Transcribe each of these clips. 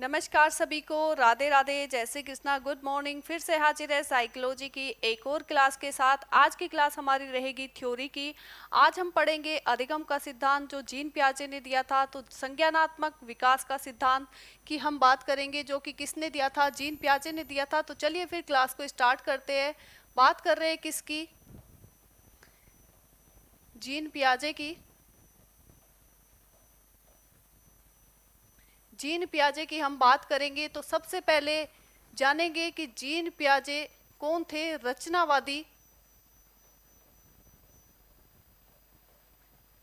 नमस्कार सभी को, राधे राधे, जय श्री कृष्णा, गुड मॉर्निंग। फिर से हाजिर है साइकोलॉजी की एक और क्लास के साथ। आज की क्लास हमारी रहेगी थ्योरी की। आज हम पढ़ेंगे अधिगम का सिद्धांत जो जीन पियाजे ने दिया था। तो संज्ञानात्मक विकास का सिद्धांत की हम बात करेंगे, जो कि किसने दिया था, जीन पियाजे ने दिया था। तो चलिए फिर क्लास को स्टार्ट करते हैं। बात कर रहे हैं किसकी, जीन पियाजे की। जीन पियाजे की हम बात करेंगे तो सबसे पहले जानेंगे कि जीन पियाजे कौन थे। रचनावादी।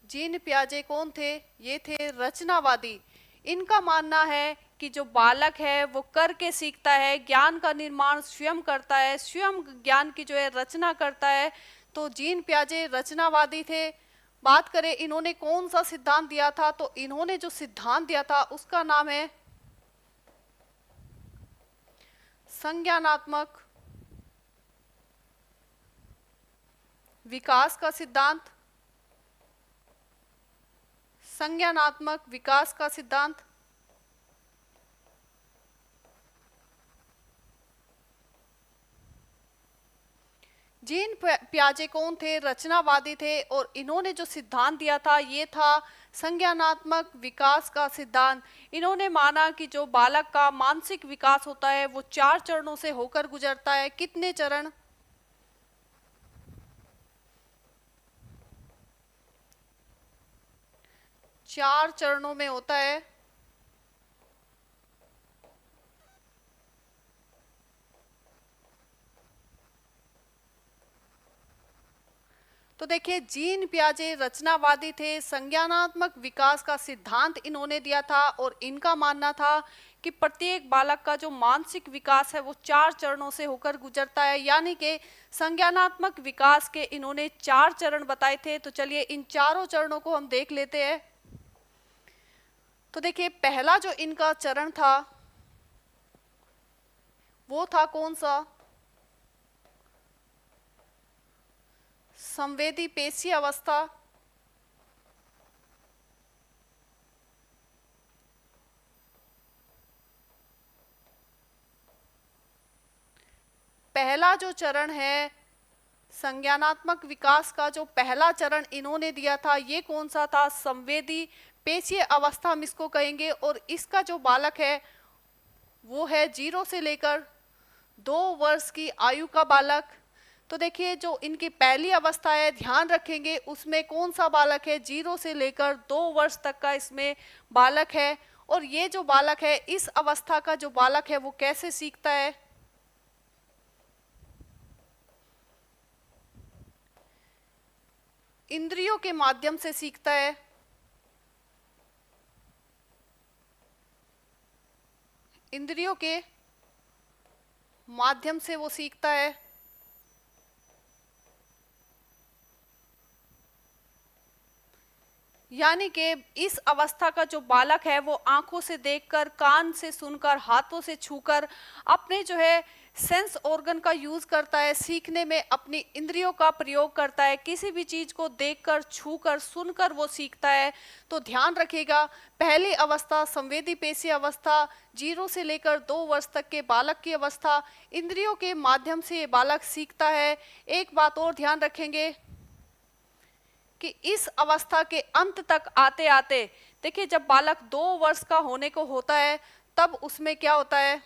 जीन पियाजे कौन थे? ये थे रचनावादी। इनका मानना है कि जो बालक है वो करके सीखता है, ज्ञान का निर्माण स्वयं करता है, स्वयं ज्ञान की जो है रचना करता है। तो जीन पियाजे रचनावादी थे। बात करें इन्होंने कौन सा सिद्धांत दिया था, तो इन्होंने जो सिद्धांत दिया था उसका नाम है संज्ञानात्मक विकास का सिद्धांत। संज्ञानात्मक विकास का सिद्धांत। जीन पियाजे कौन थे? रचनावादी थे। और इन्होंने जो सिद्धांत दिया था ये था संज्ञानात्मक विकास का सिद्धांत। इन्होंने माना कि जो बालक का मानसिक विकास होता है वो 4 चरणों से होकर गुजरता है। कितने चरण? 4 चरणों में होता है। तो देखिए, जीन पियाजे रचनावादी थे। संज्ञानात्मक विकास का सिद्धांत इन्होंने दिया था और इनका मानना था कि प्रत्येक बालक का जो मानसिक विकास है वो 4 चरणों से होकर गुजरता है। यानी कि संज्ञानात्मक विकास के इन्होंने 4 चरण बताए थे। तो चलिए इन चारों चरणों को हम देख लेते हैं। तो देखिए, पहला जो इनका चरण था वो था कौन सा? संवेदी पेशीय अवस्था। पहला जो चरण है संज्ञानात्मक विकास का, जो पहला चरण इन्होंने दिया था ये कौन सा था? संवेदी पेशीय अवस्था हम इसको कहेंगे। और इसका जो बालक है वो है 0 से लेकर 2 वर्ष की आयु का बालक। तो देखिए, जो इनकी पहली अवस्था है ध्यान रखेंगे उसमें कौन सा बालक है? 0 से लेकर 2 वर्ष तक का इसमें बालक है। और ये जो बालक है, इस अवस्था का जो बालक है वो कैसे सीखता है? इंद्रियों के माध्यम से सीखता है। इंद्रियों के माध्यम से वो सीखता है। यानी कि इस अवस्था का जो बालक है वो आंखों से देखकर, कान से सुनकर, हाथों से छूकर अपने जो है सेंस ऑर्गन का यूज करता है। सीखने में अपनी इंद्रियों का प्रयोग करता है। किसी भी चीज को देखकर, छूकर, सुनकर वो सीखता है। तो ध्यान रखिएगा, पहली अवस्था संवेदी पेशीय अवस्था, 0 से लेकर 2 वर्ष तक के बालक की अवस्था, इंद्रियों के माध्यम से ये बालक सीखता है। एक बात और ध्यान रखेंगे कि इस अवस्था के अंत तक आते आते, देखिए जब बालक 2 वर्ष का होने को होता है तब उसमें क्या होता है?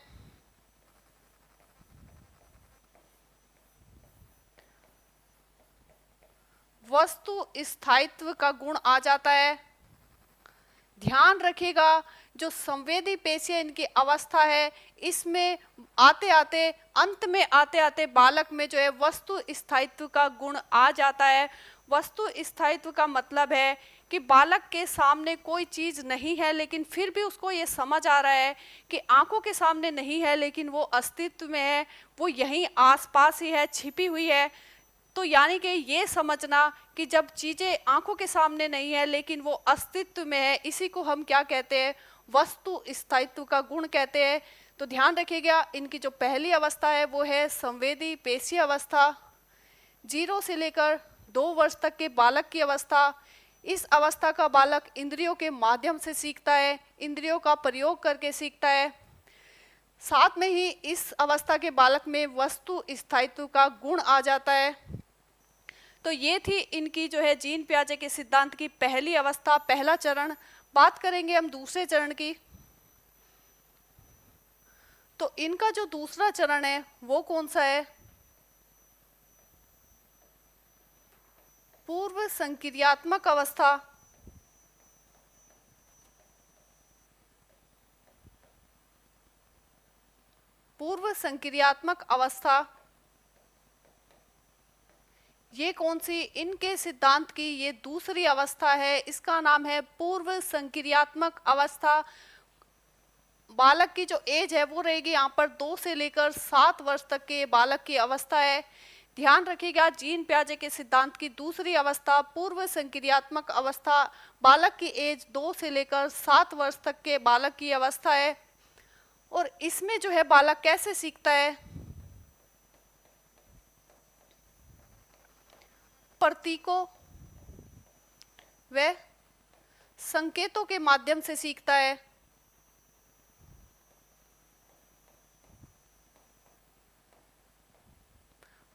वस्तु स्थायित्व का गुण आ जाता है। ध्यान रखिएगा, जो संवेदी पेशीय इनकी अवस्था है इसमें आते आते, अंत में आते आते बालक में जो है वस्तु स्थायित्व का गुण आ जाता है। वस्तु स्थायित्व का मतलब है कि बालक के सामने कोई चीज नहीं है लेकिन फिर भी उसको ये समझ आ रहा है कि आंखों के सामने नहीं है लेकिन वो अस्तित्व में है, वो यहीं आसपास ही है, छिपी हुई है। तो यानी कि ये समझना कि जब चीजें आंखों के सामने नहीं है लेकिन वो अस्तित्व में है, इसी को हम क्या कहते हैं? वस्तु स्थायित्व का गुण कहते हैं। तो ध्यान रखिएगा, इनकी जो पहली अवस्था है वो है संवेदी पेशीय अवस्था, 0 से लेकर 2 वर्ष तक के बालक की अवस्था। इस अवस्था का बालक इंद्रियों के माध्यम से सीखता है, इंद्रियों का प्रयोग करके सीखता है। साथ में ही इस अवस्था के बालक में वस्तु स्थायित्व का गुण आ जाता है। तो ये थी इनकी जो है जीन पियाजे के सिद्धांत की पहली अवस्था, पहला चरण। बात करेंगे हम दूसरे चरण की। तो इनका जो दूसरा चरण है वो कौन सा है? पूर्व संक्रियात्मक अवस्था। पूर्व संक्रियात्मक अवस्था ये कौन सी? इनके सिद्धांत की ये दूसरी अवस्था है, इसका नाम है पूर्व संक्रियात्मक अवस्था। बालक की जो एज है वो रहेगी यहाँ पर 2 से लेकर 7 वर्ष तक के बालक की अवस्था है। ध्यान रखिएगा, जीन पियाजे के सिद्धांत की दूसरी अवस्था पूर्व संक्रियात्मक अवस्था, बालक की एज 2 से लेकर 7 वर्ष तक के बालक की अवस्था है। और इसमें जो है बालक कैसे सीखता है? प्रतीकों व संकेतों के माध्यम से सीखता है।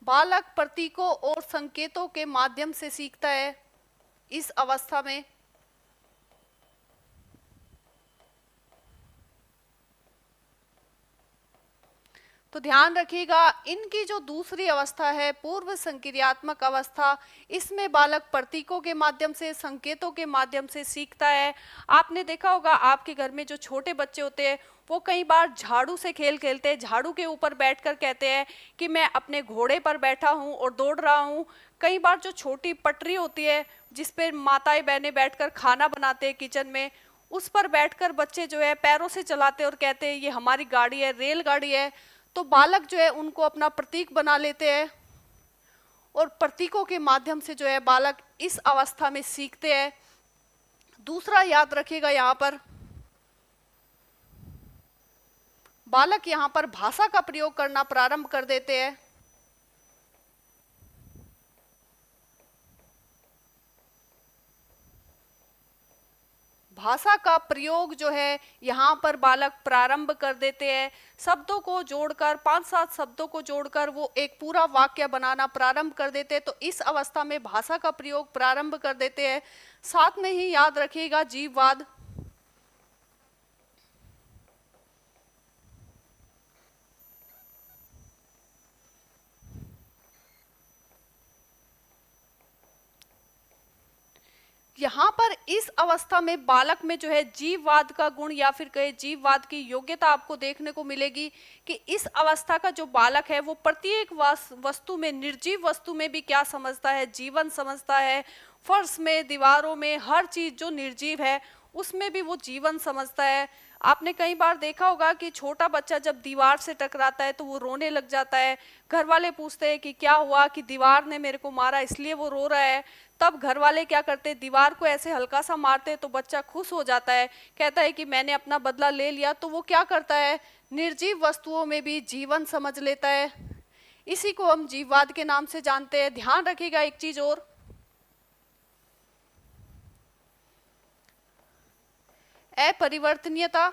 बालक प्रतीकों और संकेतों के माध्यम से सीखता है इस अवस्था में। तो ध्यान रखिएगा, इनकी जो दूसरी अवस्था है पूर्व संक्रियात्मक अवस्था, इसमें बालक प्रतीकों के माध्यम से, संकेतों के माध्यम से सीखता है। आपने देखा होगा आपके घर में जो छोटे बच्चे होते हैं वो कई बार झाड़ू से खेल खेलते हैं, झाड़ू के ऊपर बैठकर कहते हैं कि मैं अपने घोड़े पर बैठा हूँ और दौड़ रहा हूँ। कई बार जो छोटी पटरी होती है जिस पर माताएं बहनें बैठकर खाना बनाते हैं किचन में, उस पर बैठकर बच्चे जो है पैरों से चलाते और कहते हैं ये हमारी गाड़ी है, रेलगाड़ी है। तो बालक जो है उनको अपना प्रतीक बना लेते हैं और प्रतीकों के माध्यम से जो है बालक इस अवस्था में सीखते हैं। दूसरा याद रखिएगा, यहाँ पर बालक यहाँ पर भाषा का प्रयोग करना प्रारंभ कर देते हैं। भाषा का प्रयोग जो है यहाँ पर बालक प्रारंभ कर देते हैं। शब्दों को जोड़कर, 5-7 शब्दों को जोड़कर वो एक पूरा वाक्य बनाना प्रारंभ कर देते हैं। तो इस अवस्था में भाषा का प्रयोग प्रारंभ कर देते हैं। साथ में ही याद रखिएगा जीववाद। यहाँ पर इस अवस्था में बालक में जो है जीववाद का गुण या फिर कहे जीववाद की योग्यता आपको देखने को मिलेगी कि इस अवस्था का जो बालक है वो प्रत्येक वस्तु में, निर्जीव वस्तु में भी क्या समझता है? जीवन समझता है। फर्श में, दीवारों में, हर चीज जो निर्जीव है उसमें भी वो जीवन समझता है। आपने कई बार देखा होगा कि छोटा बच्चा जब दीवार से टकराता है तो वो रोने लग जाता है। घर वाले पूछते हैं कि क्या हुआ, कि दीवार ने मेरे को मारा इसलिए वो रो रहा है। तब घर वाले क्या करते, दीवार को ऐसे हल्का सा मारते तो बच्चा खुश हो जाता है, कहता है कि मैंने अपना बदला ले लिया। तो वो क्या करता है, निर्जीव वस्तुओं में भी जीवन समझ लेता है। इसी को हम जीववाद के नाम से जानते हैं। ध्यान रखिएगा एक चीज और, अपरिवर्तनीयता।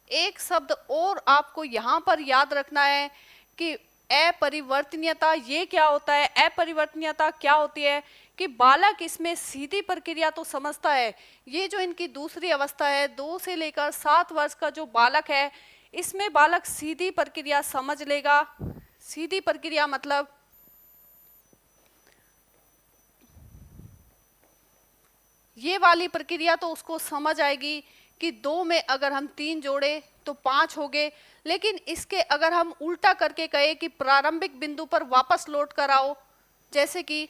एक शब्द और आपको यहां पर याद रखना है कि अपरिवर्तनीयता ये क्या होता है? अपरिवर्तनीयता क्या होती है कि बालक इसमें सीधी प्रक्रिया तो समझता है। ये जो इनकी दूसरी अवस्था है 2 से लेकर 7 वर्ष का जो बालक है, इसमें बालक सीधी प्रक्रिया समझ लेगा। सीधी प्रक्रिया मतलब ये वाली प्रक्रिया तो उसको समझ आएगी कि 2 में अगर हम 3 जोड़े तो 5 हो गए। लेकिन इसके अगर हम उल्टा करके कहे कि प्रारंभिक बिंदु पर वापस लौट कर आओ, जैसे कि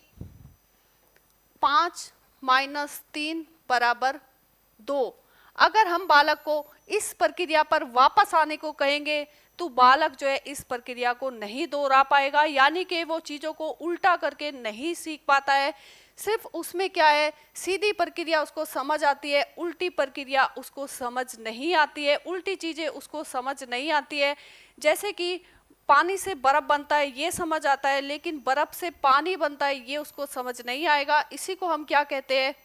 5 - 3 = 2, अगर हम बालक को इस प्रक्रिया पर वापस आने को कहेंगे तो बालक जो है इस प्रक्रिया को नहीं दोहरा पाएगा, यानी कि वो चीज़ों को उल्टा करके नहीं सीख पाता है। सिर्फ उसमें क्या है, सीधी प्रक्रिया उसको समझ आती है, उल्टी प्रक्रिया उसको समझ नहीं आती है, उल्टी चीज़ें उसको समझ नहीं आती है। जैसे कि पानी से बर्फ बनता है ये समझ आता है, लेकिन बर्फ से पानी बनता है ये उसको समझ नहीं आएगा। इसी को हम क्या कहते हैं?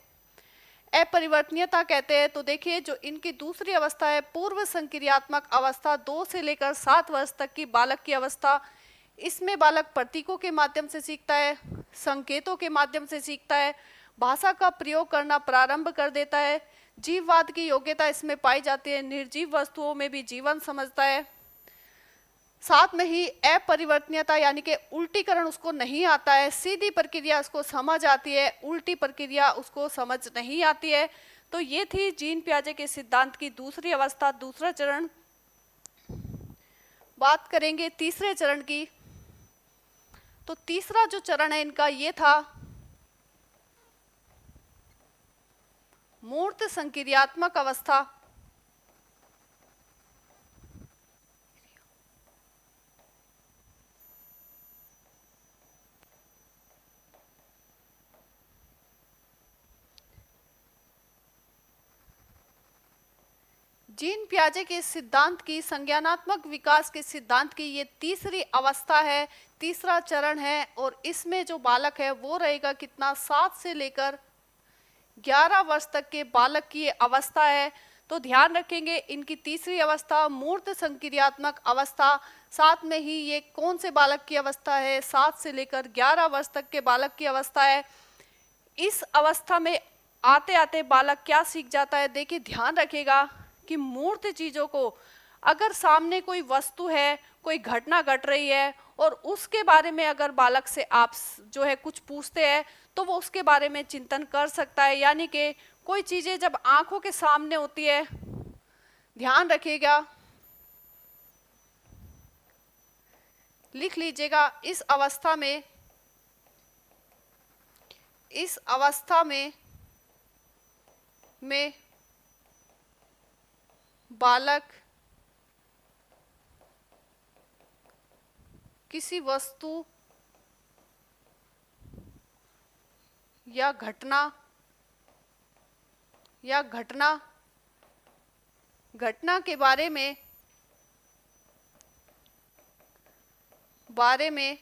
अपरिवर्तनीयता कहते हैं। तो देखिए, जो इनकी दूसरी अवस्था है पूर्व संक्रियात्मक अवस्था, 2 से लेकर 7 वर्ष तक की बालक की अवस्था, इसमें बालक प्रतीकों के माध्यम से सीखता है, संकेतों के माध्यम से सीखता है, भाषा का प्रयोग करना प्रारंभ कर देता है, जीववाद की योग्यता इसमें पाई जाती है, निर्जीव वस्तुओं में भी जीवन समझता है। साथ में ही अपरिवर्तनीयता यानी कि उल्टीकरण उसको नहीं आता है, सीधी प्रक्रिया उसको समझ आती है, उल्टी प्रक्रिया उसको समझ नहीं आती है। तो ये थी जीन पियाजे के सिद्धांत की दूसरी अवस्था, दूसरा चरण। बात करेंगे तीसरे चरण की। तो तीसरा जो चरण है इनका ये था मूर्त संक्रियात्मक अवस्था। जीन पियाजे के सिद्धांत की, संज्ञानात्मक विकास के सिद्धांत की ये तीसरी अवस्था है, तीसरा चरण है। और इसमें जो बालक है वो रहेगा कितना? 7 से लेकर 11 वर्ष तक के बालक की ये अवस्था है। तो ध्यान रखेंगे, इनकी तीसरी अवस्था मूर्त संक्रियात्मक अवस्था, साथ में ही ये कौन से बालक की अवस्था है? 7 से लेकर 11 वर्ष तक के बालक की अवस्था है। इस अवस्था में आते आते बालक क्या सीख जाता है? देखिए, ध्यान रखेगा कि मूर्त चीजों को, अगर सामने कोई वस्तु है, कोई घटना घट रही है और उसके बारे में अगर बालक से आप जो है कुछ पूछते हैं तो वो उसके बारे में चिंतन कर सकता है। यानी कि कोई चीजें जब आंखों के सामने होती है, ध्यान रखिएगा, लिख लीजिएगा, इस अवस्था में बालक किसी वस्तु या घटना के बारे में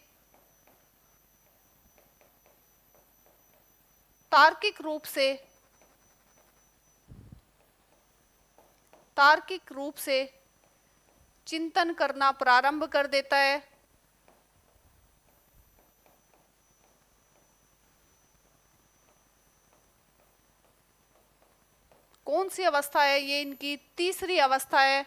तार्किक रूप से चिंतन करना प्रारंभ कर देता है। कौन सी अवस्था है? ये इनकी तीसरी अवस्था है।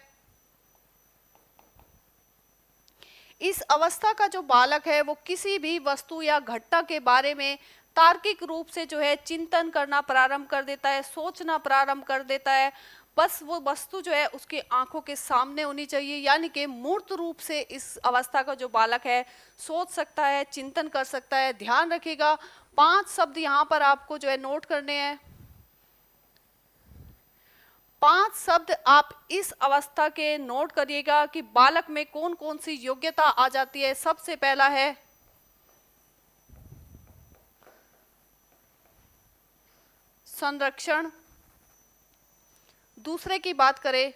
इस अवस्था का जो बालक है वो किसी भी वस्तु या घटना के बारे में तार्किक रूप से जो है चिंतन करना प्रारंभ कर देता है, सोचना प्रारंभ कर देता है। बस वो वस्तु जो है उसकी आंखों के सामने होनी चाहिए। यानी कि मूर्त रूप से इस अवस्था का जो बालक है सोच सकता है, चिंतन कर सकता है। ध्यान रखिएगा, 5 शब्द यहाँ पर आपको जो है नोट करने हैं। 5 शब्द आप इस अवस्था के नोट करिएगा कि बालक में कौन कौन सी योग्यता आ जाती है। सबसे पहला है संरक्षण। दूसरे की बात करें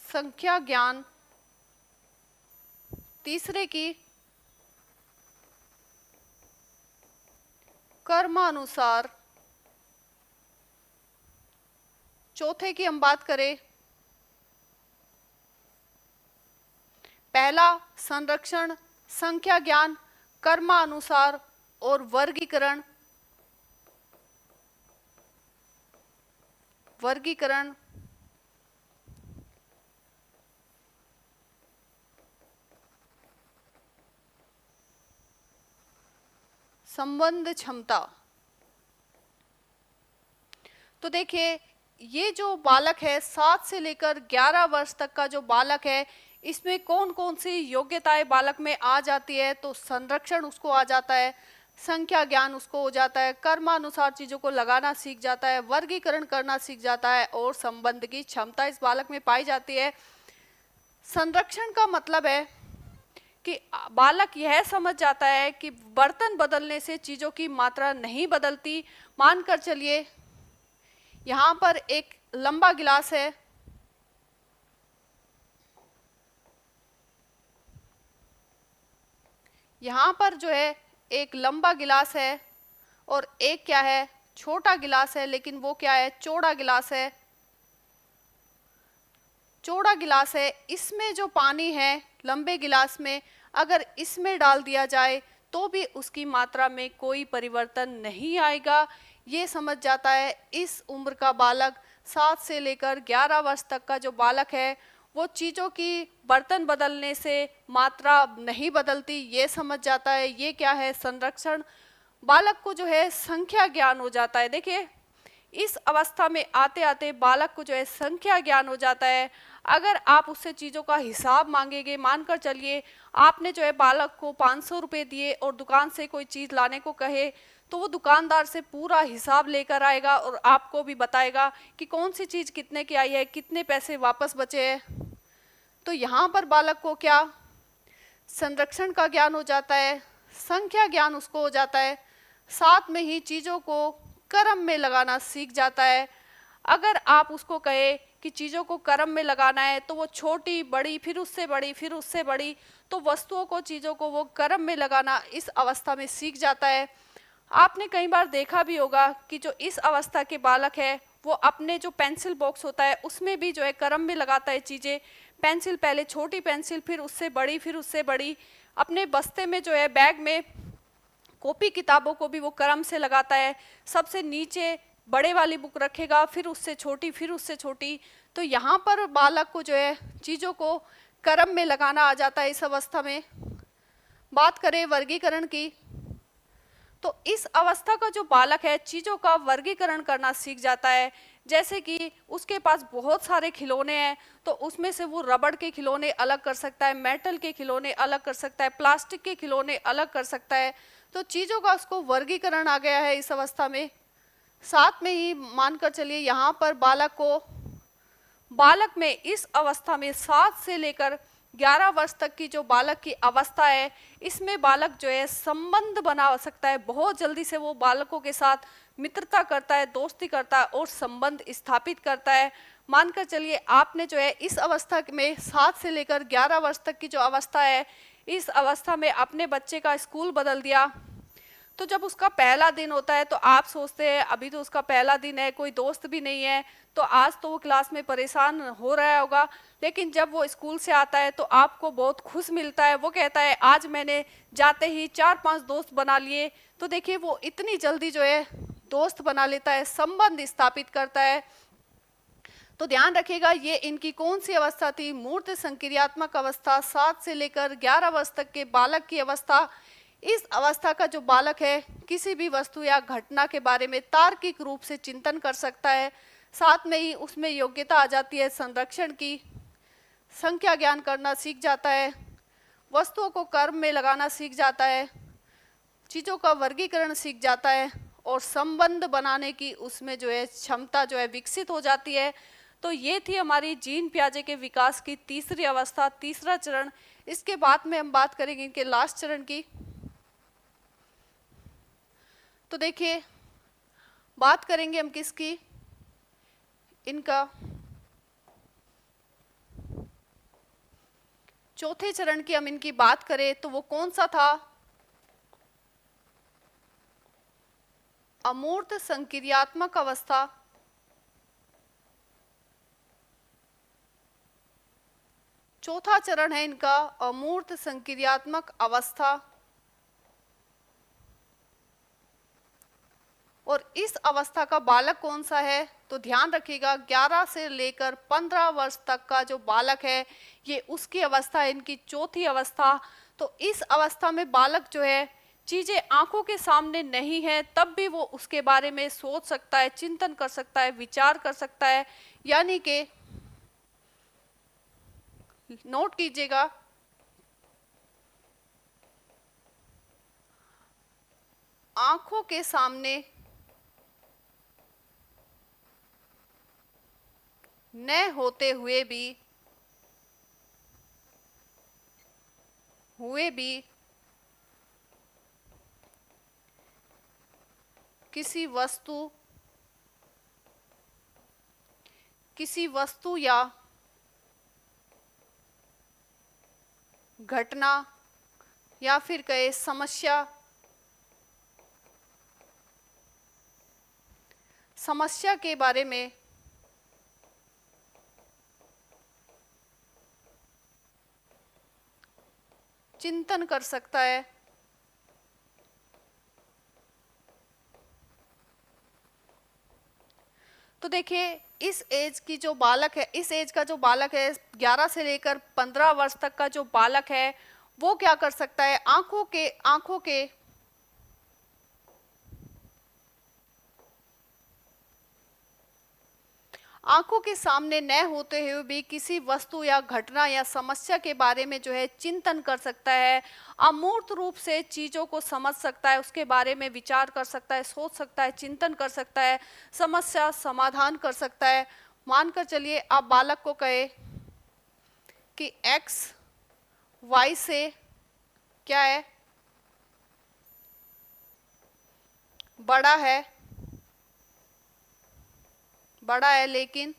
संख्या ज्ञान, तीसरे की कर्मानुसार, चौथे की हम बात करें, पहला संरक्षण, संख्या ज्ञान, कर्मानुसार और वर्गीकरण। संबंध क्षमता। तो देखिए, ये जो बालक है 7 से लेकर 11 वर्ष तक का जो बालक है, इसमें कौन कौन सी योग्यताएं बालक में आ जाती है? तो संरक्षण उसको आ जाता है, संख्या ज्ञान उसको हो जाता है, कर्मानुसार चीजों को लगाना सीख जाता है, वर्गीकरण करना सीख जाता है और संबंध की क्षमता इस बालक में पाई जाती है। संरक्षण का मतलब है कि बालक यह समझ जाता है कि बर्तन बदलने से चीज़ों की मात्रा नहीं बदलती। मानकर चलिए यहाँ पर एक लंबा गिलास है, यहाँ पर जो है एक लंबा गिलास है और एक क्या है, छोटा गिलास है, लेकिन वो क्या है, चौड़ा गिलास है। चौड़ा गिलास है, इसमें जो पानी है लंबे गिलास में, अगर इसमें डाल दिया जाए तो भी उसकी मात्रा में कोई परिवर्तन नहीं आएगा। ये समझ जाता है इस उम्र का बालक, 7 से लेकर 11 वर्ष तक का जो बालक है, वो चीज़ों की बर्तन बदलने से मात्रा नहीं बदलती, ये समझ जाता है। ये क्या है, संरक्षण। बालक को जो है संख्या ज्ञान हो जाता है। देखिए इस अवस्था में आते आते बालक को जो है संख्या ज्ञान हो जाता है। अगर आप उससे चीज़ों का हिसाब मांगेंगे, मानकर चलिए आपने जो है बालक को 500 रुपये दिए और दुकान से कोई चीज़ लाने को कहे, तो वो दुकानदार से पूरा हिसाब लेकर आएगा और आपको भी बताएगा कि कौन सी चीज़ कितने की आई है, कितने पैसे वापस बचे हैं। तो यहाँ पर बालक को क्या, संरक्षण का ज्ञान हो जाता है, संख्या ज्ञान उसको हो जाता है, साथ में ही चीज़ों को क्रम में लगाना सीख जाता है। अगर आप उसको कहे कि चीज़ों को क्रम में लगाना है तो वो छोटी बड़ी फिर उससे बड़ी फिर उससे बड़ी, तो वस्तुओं को चीज़ों को वो क्रम में लगाना इस अवस्था में सीख जाता है। आपने कई बार देखा भी होगा कि जो इस अवस्था के बालक है वो अपने जो पेंसिल बॉक्स होता है उसमें भी जो है क्रम में लगाता है चीज़ें। पेंसिल, पहले छोटी पेंसिल फिर उससे बड़ी फिर उससे बड़ी। अपने बस्ते में जो है बैग में कॉपी किताबों को भी वो क्रम से लगाता है। सबसे नीचे बड़े वाली बुक रखेगा, फिर उससे छोटी फिर उससे छोटी। तो यहाँ पर बालक को जो है चीज़ों को क्रम में लगाना आ जाता है इस अवस्था में। बात करें वर्गीकरण की, तो इस अवस्था का जो बालक है चीज़ों का वर्गीकरण करना सीख जाता है। जैसे कि उसके पास बहुत सारे खिलौने हैं तो उसमें से वो रबड़ के खिलौने अलग कर सकता है, मेटल के खिलौने अलग कर सकता है, प्लास्टिक के खिलौने अलग कर सकता है। तो चीज़ों का उसको वर्गीकरण आ गया है इस अवस्था में। साथ में ही मानकर चलिए यहाँ पर बालक में इस अवस्था में 7 से लेकर 11 वर्ष तक की जो बालक की अवस्था है, इसमें बालक जो है संबंध बना सकता है। बहुत जल्दी से वो बालकों के साथ मित्रता करता है, दोस्ती करता है और संबंध स्थापित करता है। मानकर चलिए आपने जो है इस अवस्था में 7 से लेकर 11 वर्ष तक की जो अवस्था है, इस अवस्था में अपने बच्चे का स्कूल बदल दिया। तो जब उसका पहला दिन होता है तो आप सोचते हैं अभी तो उसका पहला दिन है, कोई दोस्त भी नहीं है, तो आज तो वो क्लास में परेशान हो रहा होगा। लेकिन जब वो स्कूल से आता है तो आपको बहुत खुश मिलता है। वो कहता है आज मैंने जाते ही 4-5 दोस्त बना लिए। तो देखिए वो इतनी जल्दी जो है दोस्त बना लेता है, संबंध स्थापित करता है। तो ध्यान रखिएगा ये इनकी कौन सी अवस्था थी, मूर्त संक्रियात्मक अवस्था, 7 से लेकर 11 वर्ष तक के बालक की अवस्था। इस अवस्था का जो बालक है किसी भी वस्तु या घटना के बारे में तार्किक रूप से चिंतन कर सकता है। साथ में ही उसमें योग्यता आ जाती है संरक्षण की, संख्या ज्ञान करना सीख जाता है, वस्तुओं को क्रम में लगाना सीख जाता है, चीज़ों का वर्गीकरण सीख जाता है और संबंध बनाने की उसमें जो है क्षमता जो है विकसित हो जाती है। तो ये थी हमारी जीन पियाजे के विकास की तीसरी अवस्था, तीसरा चरण। इसके बाद में हम बात करेंगे इनके लास्ट चरण की। तो देखिए बात करेंगे हम किसकी, इनका चौथे चरण की हम इनकी बात करें तो वो कौन सा था, अमूर्त संक्रियात्मक अवस्था। चौथा चरण है इनका अमूर्त संक्रियात्मक अवस्था। और इस अवस्था का बालक कौन सा है, तो ध्यान रखिएगा 11 से लेकर 15 वर्ष तक का जो बालक है ये उसकी अवस्था है, इनकी चौथी अवस्था। तो इस अवस्था में बालक जो है चीजें आंखों के सामने नहीं है तब भी वो उसके बारे में सोच सकता है, चिंतन कर सकता है, विचार कर सकता है। यानी कि नोट कीजिएगा, आंखों के सामने न होते हुए भी हुए भी किसी वस्तु या घटना या फिर कहे समस्या के बारे में चिंतन कर सकता है। तो देखिए इस एज की जो बालक है, इस एज का जो बालक है 11 से लेकर 15 वर्ष तक का जो बालक है वो क्या कर सकता है, आंखों के सामने न होते हुए भी किसी वस्तु या घटना या समस्या के बारे में जो है चिंतन कर सकता है, अमूर्त रूप से चीजों को समझ सकता है, उसके बारे में विचार कर सकता है, सोच सकता है, चिंतन कर सकता है, समस्या समाधान कर सकता है। मानकर चलिए आप बालक को कहे कि x y से क्या है, बड़ा है लेकिन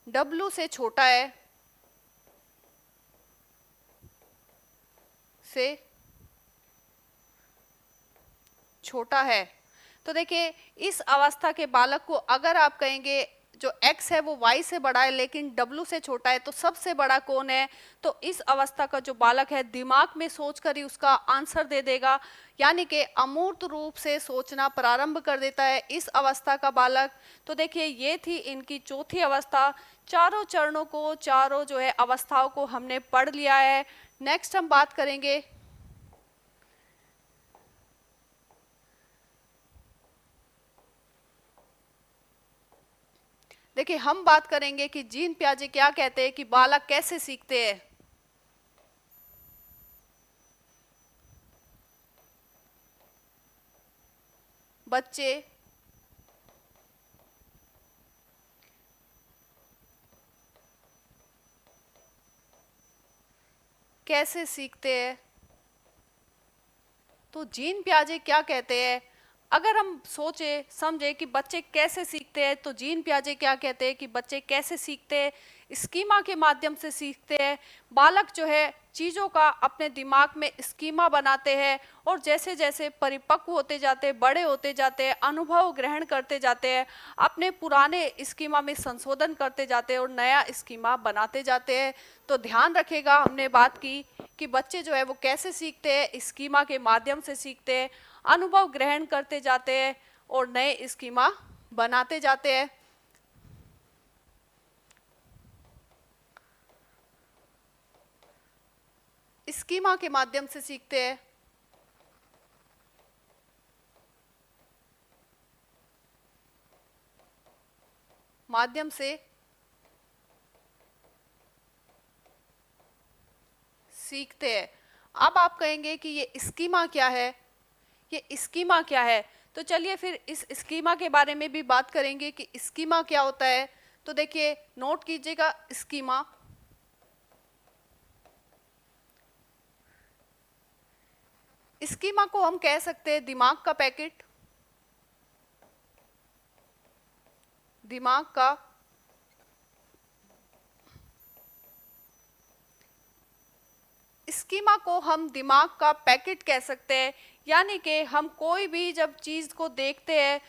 W से छोटा है, तो देखिए इस अवस्था के बालक को अगर आप कहेंगे जो x है वो y से बड़ा है लेकिन W से छोटा है तो सबसे बड़ा कौन है, तो इस अवस्था का जो बालक है दिमाग में सोचकर ही उसका आंसर दे देगा, यानी कि अमूर्त रूप से सोचना प्रारंभ कर देता है इस अवस्था का बालक। तो देखिए ये थी इनकी चौथी अवस्था। चारों चरणों को, चारों जो है अवस्थाओं को हमने पढ़ लिया है। नेक्स्ट हम बात करेंगे देखिए हम बात करेंगे कि जीन पियाजे क्या कहते हैं कि बालक कैसे सीखते हैं। बच्चे कैसे सीखते हैं, तो जीन पियाजे क्या कहते हैं, अगर हम सोचे समझे कि बच्चे कैसे सीखते हैं तो जीन पियाजे क्या कहते हैं कि बच्चे कैसे सीखते हैं, स्कीमा के माध्यम से सीखते हैं। बालक जो है चीज़ों का अपने दिमाग में स्कीमा बनाते हैं और जैसे जैसे परिपक्व होते जाते हैं, बड़े होते जाते हैं, अनुभव ग्रहण करते जाते हैं, अपने पुराने स्कीमा में संशोधन करते जाते हैं और नया स्कीमा बनाते जाते हैं। तो ध्यान रखिएगा हमने बात की कि बच्चे जो है वो कैसे सीखते हैं, स्कीमा के माध्यम से सीखते हैं, अनुभव ग्रहण करते जाते हैं और नए स्कीमा बनाते जाते हैं। स्कीमा के माध्यम से सीखते हैं, अब आप कहेंगे कि ये स्कीमा क्या है, तो चलिए फिर इस स्कीमा के बारे में भी बात करेंगे कि स्कीमा क्या होता है। तो देखिए नोट कीजिएगा, स्कीमा को हम कह सकते हैं दिमाग का पैकेट, स्कीमा को हम दिमाग का पैकेट कह सकते हैं। यानी कि हम कोई भी जब चीज को देखते हैं,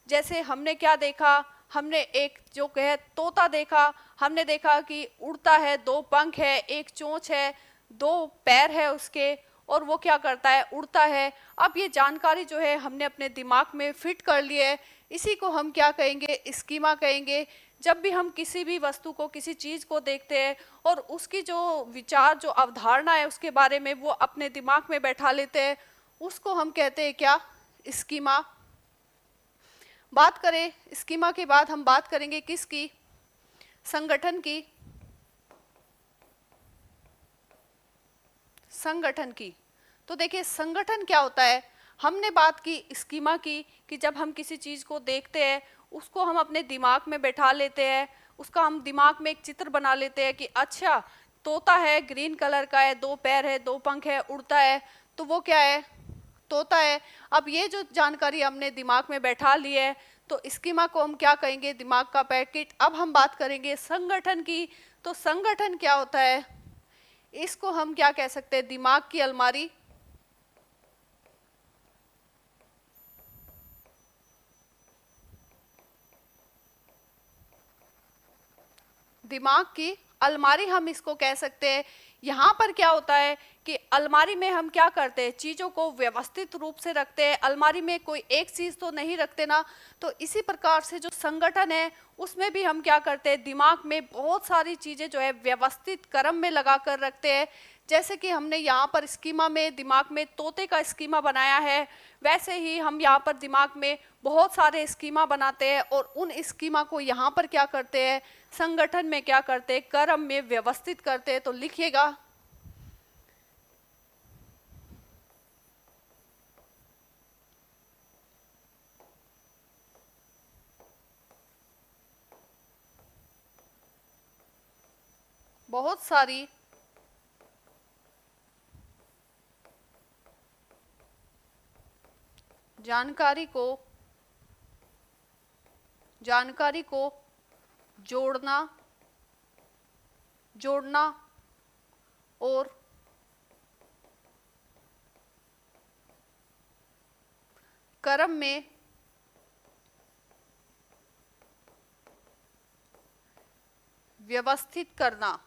जैसे हमने क्या देखा, हमने एक जो कहे तोता देखा, हमने देखा कि उड़ता है, दो पंख है, एक चोंच है, दो पैर है उसके, और वो क्या करता है, उड़ता है। अब ये जानकारी जो है हमने अपने दिमाग में फिट कर ली है, इसी को हम क्या कहेंगे, स्कीमा कहेंगे। जब भी हम किसी भी वस्तु को, किसी चीज को देखते हैं और उसकी जो विचार, जो अवधारणा है उसके बारे में वो अपने दिमाग में बैठा लेते हैं, उसको हम कहते हैं क्या, स्कीमा। बात करें स्कीमा के बाद हम बात करेंगे किसकी, संगठन की। तो देखिए संगठन क्या होता है, हमने बात की स्कीमा की कि जब हम किसी चीज को देखते हैं उसको हम अपने दिमाग में बैठा लेते हैं, उसका हम दिमाग में एक चित्र बना लेते हैं कि अच्छा तोता है, ग्रीन कलर का है, 2 पैर है, 2 पंख है, उड़ता है, तो वो क्या है? तोता है। अब ये जो जानकारी हमने दिमाग में बैठा ली है, तो स्कीमा को हम क्या कहेंगे? दिमाग का पैकेट। अब हम बात करेंगे संगठन की, तो संगठन क्या होता है? इसको हम क्या कह सकते हैं? दिमाग की अलमारी। दिमाग की अलमारी हम इसको कह सकते हैं। यहाँ पर क्या होता है कि अलमारी में हम क्या करते हैं? चीज़ों को व्यवस्थित रूप से रखते हैं। अलमारी में कोई एक चीज़ तो नहीं रखते ना। तो इसी प्रकार से जो संगठन है उसमें भी हम क्या करते हैं? दिमाग में बहुत सारी चीज़ें जो है व्यवस्थित क्रम में लगा कर रखते हैं। जैसे कि हमने यहाँ पर स्कीमा में दिमाग में तोते का स्कीमा बनाया है, वैसे ही हम यहाँ पर दिमाग में बहुत सारे स्कीमा बनाते हैं और उन स्कीमा को यहाँ पर क्या करते हैं? संगठन में क्या करते हैं? क्रम में व्यवस्थित करते हैं। तो लिखिएगा, बहुत सारी जानकारी को जोड़ना और क्रम में व्यवस्थित करना।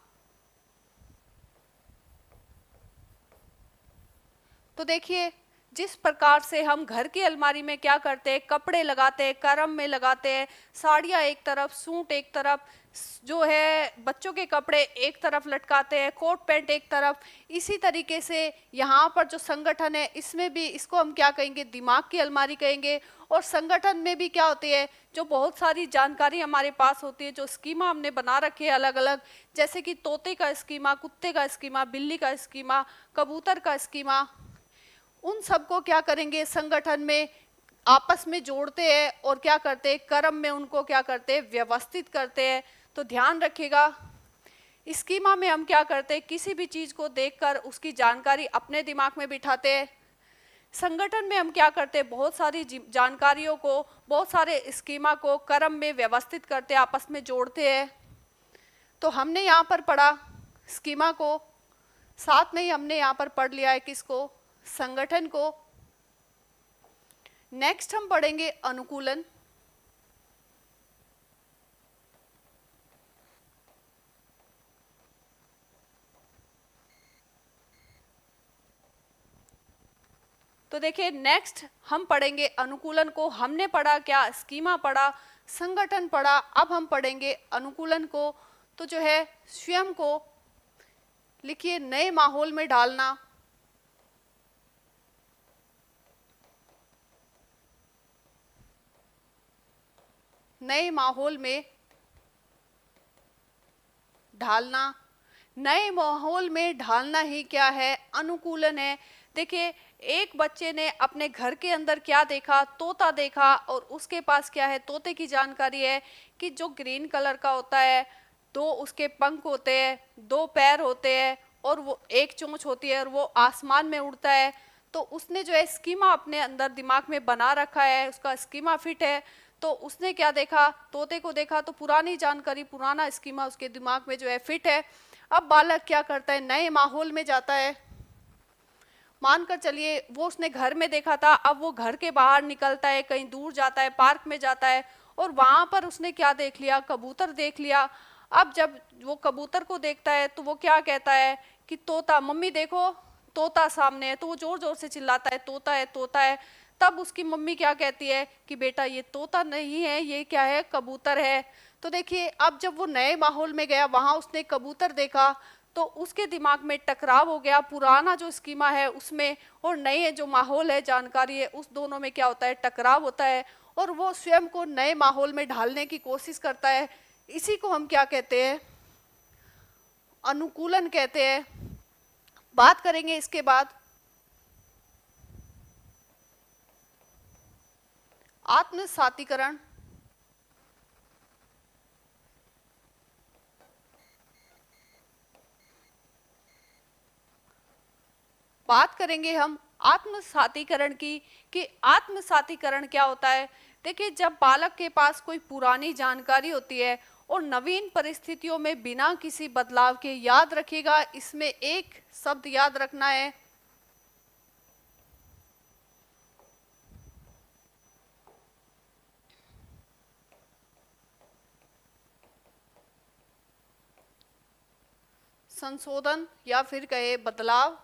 तो देखिए, जिस प्रकार से हम घर की अलमारी में क्या करते हैं? कपड़े लगाते हैं, क्रम में लगाते हैं, साड़ियाँ एक तरफ, सूट एक तरफ, जो है बच्चों के कपड़े एक तरफ लटकाते हैं, कोट पैंट एक तरफ। इसी तरीके से यहाँ पर जो संगठन है इसमें भी इसको हम क्या कहेंगे? दिमाग की अलमारी कहेंगे। और संगठन में भी क्या होती है? जो बहुत सारी जानकारी हमारे पास होती है, जो स्कीमा हमने बना रखे हैं अलग अलग, जैसे कि तोते का स्कीमा, कुत्ते का स्कीमा, बिल्ली का स्कीमा, कबूतर का स्कीमा, उन सबको क्या करेंगे? संगठन में आपस में जोड़ते हैं और क्या करते हैं? क्रम में उनको क्या करते हैं? व्यवस्थित करते हैं। तो ध्यान रखिएगा, स्कीमा में हम क्या करते हैं? किसी भी चीज को देखकर उसकी जानकारी अपने दिमाग में बिठाते हैं। संगठन में हम क्या करते हैं? बहुत सारी जानकारियों को, बहुत सारे स्कीमा को क्रम में व्यवस्थित करते हैं, आपस में जोड़ते हैं। तो हमने यहाँ पर पढ़ा स्कीमा को, साथ में ही हमने यहाँ पर पढ़ लिया है किसको? संगठन को। नेक्स्ट हम पढ़ेंगे अनुकूलन। तो देखिए, नेक्स्ट हम पढ़ेंगे अनुकूलन को। हमने पढ़ा क्या? स्कीमा पढ़ा, संगठन पढ़ा, अब हम पढ़ेंगे अनुकूलन को। तो जो है स्वयं को लिखिए नए माहौल में ढालना। नए माहौल में ढालना। नए माहौल में ढालना ही क्या है? अनुकूलन है। देखिए, एक बच्चे ने अपने घर के अंदर क्या देखा? तोता देखा, और उसके पास क्या है? तोते की जानकारी है कि जो ग्रीन कलर का होता है, 2 उसके पंख होते हैं, 2 पैर होते हैं, और वो एक चोंच होती है, और वो आसमान में उड़ता है। तो उसने जो है स्कीमा अपने अंदर दिमाग में बना रखा है, उसका स्कीमा फिट है। तो उसने क्या देखा? तोते को देखा, तो पुरानी जानकारी, पुराना स्कीमा उसके दिमाग में जो है फिट है। अब बालक क्या करता है? नए माहौल में जाता है। मानकर चलिए वो उसने घर में देखा था, अब वो घर के बाहर निकलता है, कहीं दूर जाता है, पार्क में जाता है, और वहां पर उसने क्या देख लिया? कबूतर देख लिया। अब जब वो कबूतर को देखता है तो वो क्या कहता है कि तोता, मम्मी देखो तोता सामने है। तो वो जोर जोर से चिल्लाता है, तोता है, तोता है। तब उसकी मम्मी क्या कहती है कि बेटा ये तोता नहीं है, ये क्या है? कबूतर है। तो देखिए, अब जब वो नए माहौल में गया, वहां उसने कबूतर देखा, तो उसके दिमाग में टकराव हो गया, पुराना जो स्कीमा है उसमें और नए जो माहौल है, जानकारी है, उस दोनों में क्या होता है? टकराव होता है, और वो स्वयं को नए माहौल में ढालने की कोशिश करता है। इसी को हम क्या कहते हैं? अनुकूलन कहते हैं। बात करेंगे इसके बाद आत्मसातीकरण। करेंगे हम आत्मसातीकरण की, कि आत्मसातीकरण क्या होता है। देखिए, जब बालक के पास कोई पुरानी जानकारी होती है और नवीन परिस्थितियों में बिना किसी बदलाव के, याद रखिएगा इसमें एक शब्द याद रखना है, संशोधन या फिर कहे बदलाव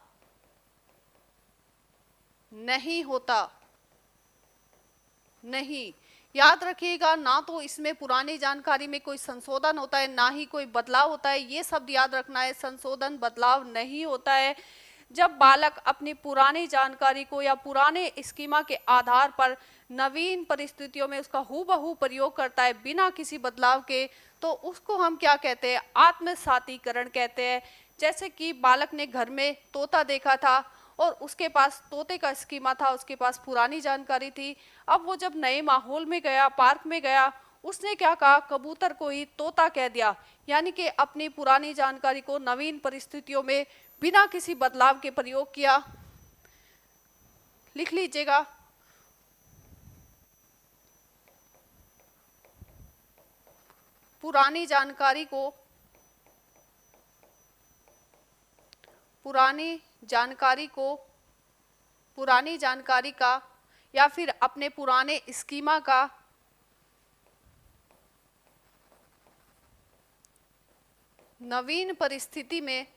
नहीं होता। नहीं, याद रखिएगा, ना तो इसमें पुरानी जानकारी में कोई संशोधन होता है, ना ही कोई बदलाव होता है। ये शब्द याद रखना है, संशोधन बदलाव नहीं होता है। जब बालक अपनी पुरानी जानकारी को या पुराने स्कीमा के आधार पर नवीन परिस्थितियों में उसका हूबहू प्रयोग करता है बिना किसी बदलाव के, तो उसको हम क्या कहते हैं, आत्मसातीकरण कहते हैं। जैसे कि बालक ने घर में तोता देखा था और उसके पास तोते का स्कीमा था, उसके पास पुरानी जानकारी थी। अब वो जब नए माहौल में गया, पार्क में गया, उसने क्या कहा, कबूतर को ही तोता कह दिया, यानी कि अपनी पुरानी जानकारी को नवीन परिस्थितियों में बिना किसी बदलाव के प्रयोग किया। लिख लीजिएगा, पुरानी जानकारी को, पुरानी जानकारी का या फिर अपने पुराने स्कीमा का नवीन परिस्थिति में,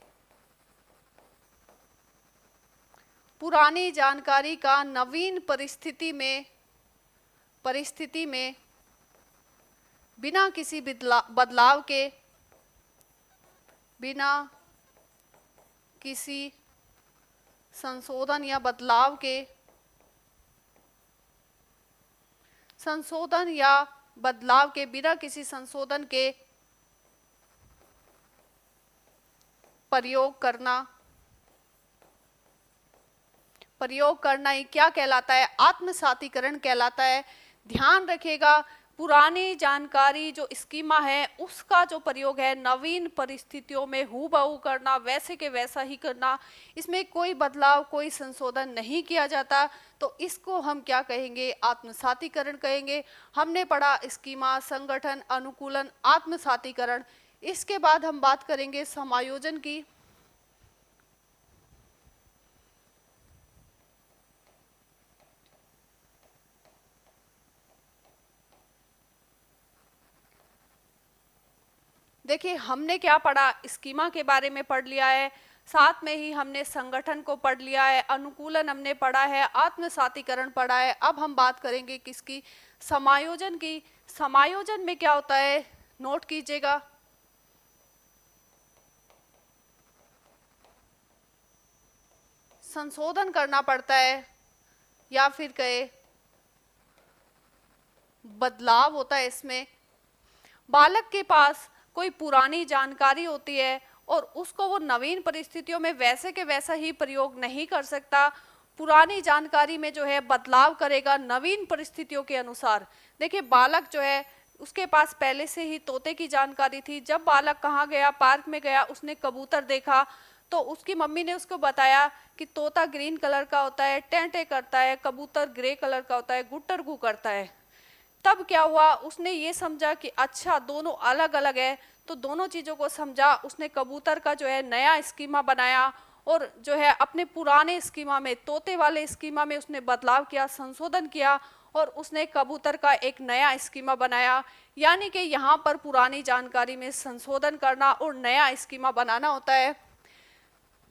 पुरानी जानकारी का नवीन परिस्थिति में बिना किसी बदलाव के, बिना किसी संशोधन या बदलाव के, बिना किसी संशोधन के प्रयोग करना ही क्या कहलाता है, आत्मसातीकरण कहलाता है। ध्यान रखिएगा, पुरानी जानकारी जो स्कीमा है उसका जो प्रयोग है नवीन परिस्थितियों में हूबहू करना, वैसे के वैसा ही करना, इसमें कोई बदलाव, कोई संशोधन नहीं किया जाता, तो इसको हम क्या कहेंगे, आत्मसातीकरण कहेंगे। हमने पढ़ा स्कीमा, संगठन, अनुकूलन, आत्मसातीकरण। इसके बाद हम बात करेंगे समायोजन की। देखिए, हमने क्या पढ़ा, स्कीमा के बारे में पढ़ लिया है, साथ में ही हमने संगठन को पढ़ लिया है, अनुकूलन हमने पढ़ा है, आत्मसातीकरण पढ़ा है। अब हम बात करेंगे किसकी, समायोजन की। समायोजन में क्या होता है, नोट कीजिएगा, संशोधन करना पड़ता है या फिर कहे बदलाव होता है। इसमें बालक के पास कोई पुरानी जानकारी होती है और उसको वो नवीन परिस्थितियों में वैसे के वैसा ही प्रयोग नहीं कर सकता, पुरानी जानकारी में जो है बदलाव करेगा नवीन परिस्थितियों के अनुसार। देखिए, बालक जो है उसके पास पहले से ही तोते की जानकारी थी। जब बालक कहाँ गया, पार्क में गया, उसने कबूतर देखा, तो उसकी मम्मी ने उसको बताया कि तोता ग्रीन कलर का होता है, टेंटे करता है, कबूतर ग्रे कलर का होता है, गुट्टर गू करता है। तब क्या हुआ, उसने ये समझा कि अच्छा दोनों अलग अलग है, तो दोनों चीज़ों को समझा। उसने कबूतर का जो है नया स्कीमा बनाया और जो है अपने पुराने स्कीमा में, तोते वाले स्कीमा में उसने बदलाव किया, संशोधन किया और उसने कबूतर का एक नया स्कीमा बनाया। यानी कि यहाँ पर पुरानी जानकारी में संशोधन करना और नया स्कीमा बनाना होता है।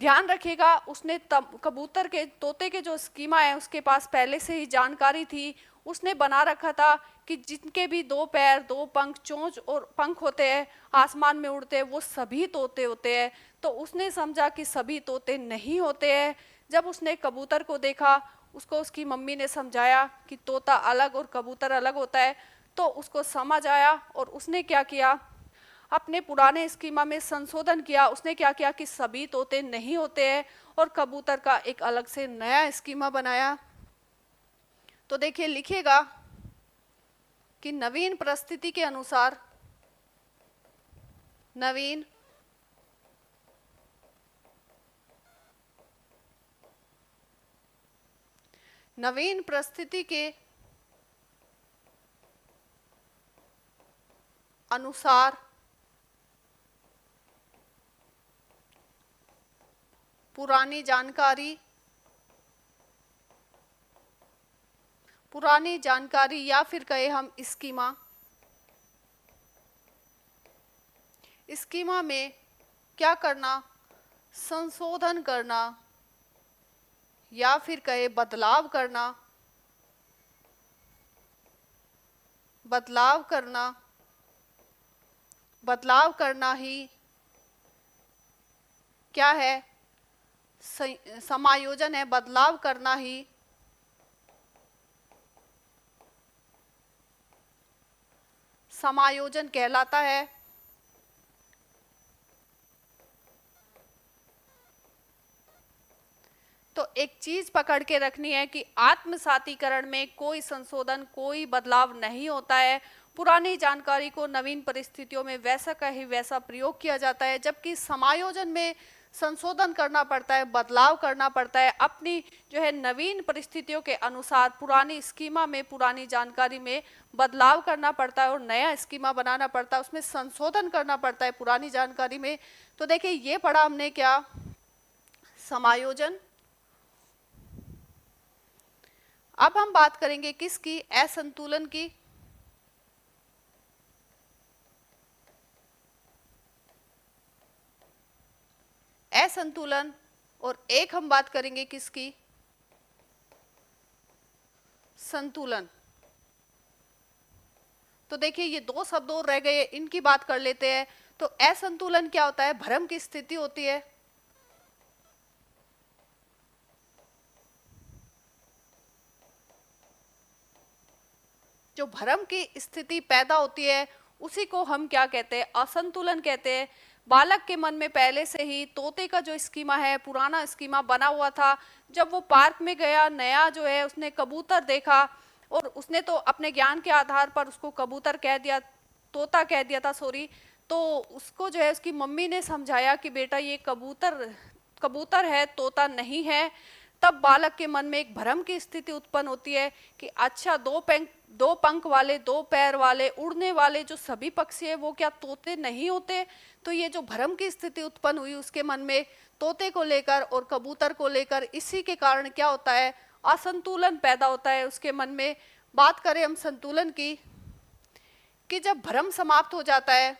ध्यान रखिएगा, उसने कबूतर के, तोते के जो स्कीमा है उसके पास पहले से ही जानकारी थी। उसने बना रखा था कि जिनके भी दो पैर, दो पंख, चोंच और पंख होते हैं, आसमान में उड़ते हैं, वो सभी तोते होते हैं। तो उसने समझा कि सभी तोते नहीं होते हैं। जब उसने कबूतर को देखा, उसको उसकी मम्मी ने समझाया कि तोता अलग और कबूतर अलग होता है, तो उसको समझ आया और उसने क्या किया, अपने पुराने स्कीमा में संशोधन किया। उसने क्या किया कि सभी तोते नहीं होते हैं और कबूतर का एक अलग से नया स्कीमा बनाया। तो देखिए, लिखिएगा कि नवीन परिस्थिति के अनुसार, नवीन परिस्थिति के अनुसार पुरानी जानकारी या फिर कहे हम स्कीमा में क्या करना, संशोधन करना या फिर कहे बदलाव करना ही क्या है, समायोजन है। बदलाव करना ही समायोजन कहलाता है। तो एक चीज पकड़ के रखनी है कि आत्मसातीकरण में कोई संशोधन, कोई बदलाव नहीं होता है। पुरानी जानकारी को नवीन परिस्थितियों में वैसा का ही वैसा प्रयोग किया जाता है, जबकि समायोजन में संशोधन करना पड़ता है, बदलाव करना पड़ता है, अपनी जो है नवीन परिस्थितियों के अनुसार पुरानी स्कीमा में, पुरानी जानकारी में बदलाव करना पड़ता है और नया स्कीमा बनाना पड़ता है, उसमें संशोधन करना पड़ता है पुरानी जानकारी में। तो देखिए ये पढ़ा हमने क्या, समायोजन। अब हम बात करेंगे किसकी, असंतुलन की। असंतुलन। और एक हम बात करेंगे किसकी, संतुलन। तो देखिए ये दो शब्द और रह गए, इनकी बात कर लेते हैं। तो असंतुलन क्या होता है, भ्रम की स्थिति होती है। जो भ्रम की स्थिति पैदा होती है उसी को हम क्या कहते हैं, असंतुलन कहते हैं। बालक के मन में पहले से ही तोते का जो स्कीमा है, पुराना स्कीमा बना हुआ था। जब वो पार्क में गया, नया जो है उसने कबूतर देखा और उसने तो अपने ज्ञान के आधार पर उसको कबूतर कह दिया, तोता कह दिया था, सॉरी। तो उसको जो है उसकी मम्मी ने समझाया कि बेटा ये कबूतर है, तोता नहीं है। तब बालक के मन में एक भ्रम की स्थिति उत्पन्न होती है कि अच्छा, दो पंख वाले, दो पैर वाले, उड़ने वाले जो सभी पक्षी है वो क्या तोते नहीं होते। तो ये जो भ्रम की स्थिति उत्पन्न हुई उसके मन में तोते को लेकर और कबूतर को लेकर, इसी के कारण क्या होता है, असंतुलन पैदा होता है उसके मन में। बात करें हम संतुलन की, कि जब भ्रम समाप्त हो जाता है,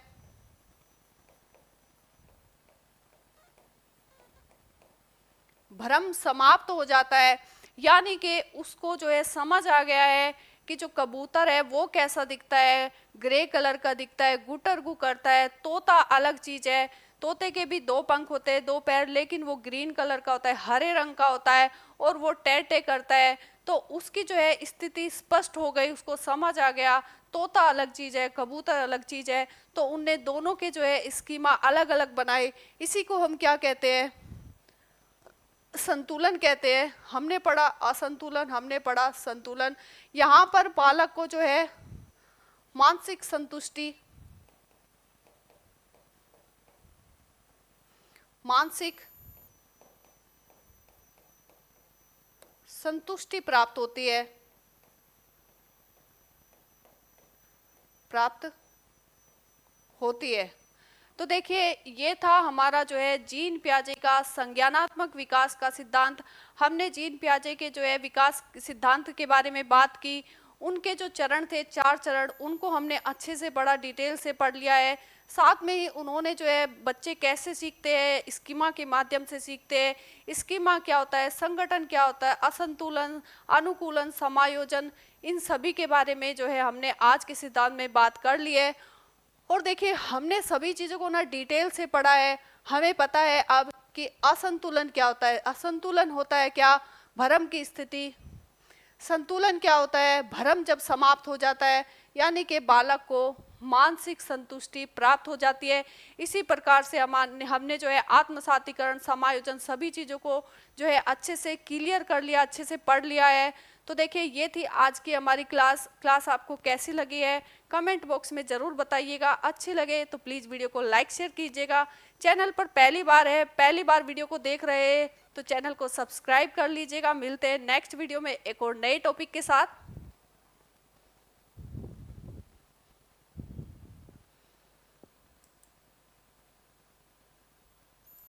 भ्रम समाप्त हो जाता है, यानी कि उसको जो है समझ आ गया है कि जो कबूतर है वो कैसा दिखता है, ग्रे कलर का दिखता है, गुटरगू करता है। तोता अलग चीज है, तोते के भी दो पंख होते हैं, दो पैर, लेकिन वो ग्रीन कलर का होता है, हरे रंग का होता है और वो टे करता है। तो उसकी जो है स्थिति स्पष्ट हो गई, उसको समझ आ गया तोता अलग चीज है, कबूतर अलग चीज है। तो उनने दोनों के जो है स्कीमा अलग अलग बनाए, इसी को हम क्या कहते हैं, संतुलन कहते हैं। हमने पढ़ा असंतुलन, हमने पढ़ा संतुलन। यहाँ पर बालक को जो है मानसिक संतुष्टि प्राप्त होती है। तो देखिए ये था हमारा जो है जीन पियाजे का संज्ञानात्मक विकास का सिद्धांत। हमने जीन पियाजे के जो है विकास सिद्धांत के बारे में बात की। उनके जो चरण थे, 4 चरण, उनको हमने अच्छे से बड़ा डिटेल से पढ़ लिया है। साथ में ही उन्होंने जो है बच्चे कैसे सीखते हैं, स्कीमा के माध्यम से सीखते हैं। स्कीमा क्या होता है, संगठन क्या होता है, असंतुलन, अनुकूलन, समायोजन, इन सभी के बारे में जो है हमने आज के सिद्धांत में बात कर ली है। और देखिए हमने सभी चीज़ों को ना डिटेल से पढ़ा है। हमें पता है अब कि असंतुलन क्या होता है। असंतुलन होता है क्या, भ्रम की स्थिति। संतुलन क्या होता है, भ्रम जब समाप्त हो जाता है, यानी कि बालक को मानसिक संतुष्टि प्राप्त हो जाती है। इसी प्रकार से हमने जो है आत्मसातीकरण, समायोजन, सभी चीज़ों को जो है अच्छे से क्लियर कर लिया, अच्छे से पढ़ लिया है। तो देखिए ये थी आज की हमारी क्लास आपको कैसी लगी है कमेंट बॉक्स में ज़रूर बताइएगा। अच्छी लगे तो प्लीज़ वीडियो को लाइक शेयर कीजिएगा। चैनल पर पहली बार वीडियो को देख रहे हैं तो चैनल को सब्सक्राइब कर लीजिएगा। मिलते हैं नेक्स्ट वीडियो में एक और नए टॉपिक के साथ।